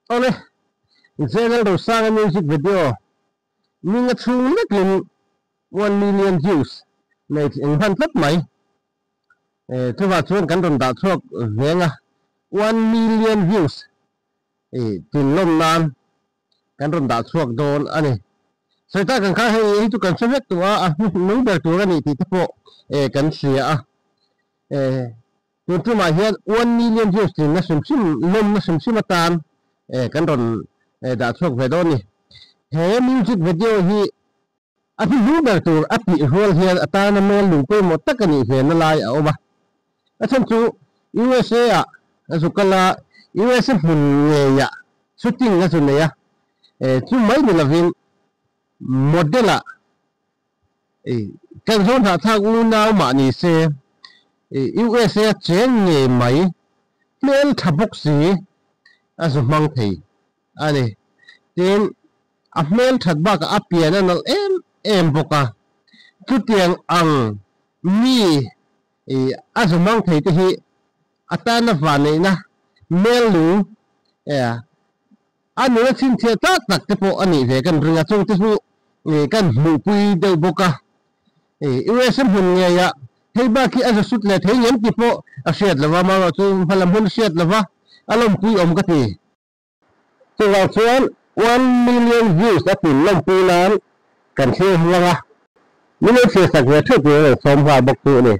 ole channel ro sang music video minga chung lekin 1 million views này in han tất mai thế và chuan kan ron da chuak venga 1 million views tin lom nan kan ron da chuak don ani sai ta kan kha hei tu kan chawek tu a nung ber tu ani ti po kan sia a tu ma hian 1 million views tin na sim lom na sim atan kan ron da chuak ve don ni he music video hi a ti lu ber tu a ti hol hian ata na mel lu pe mo takani he na lai a oma a chan chu USA a zukala USA hun nge ya shooting na chu ne ya chu mai ni lavin modela kan zon ha thak u nau ma ni se USA chen nge mai mel thabuk si a zu mang thei ani tin a mel that ba ka apian na em boka chu tiang ang mi a zu mang thei te hi atana va nei na mel lu anu na chin che tak tak te po ani ve kan ringa chung te su kan hu pui de boka USA hun nge ya hei ba ki a sut le thei yem ki po a shet lawa ma chu phalam hun shet lawa alom pui om ka ti chu wa chuan 1 million views a tin lom pui lan kan che hwa ni che sak ve thu pe som hwa bok tu ni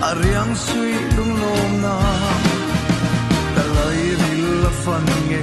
Ariang suy lung lom na talay nila fan nge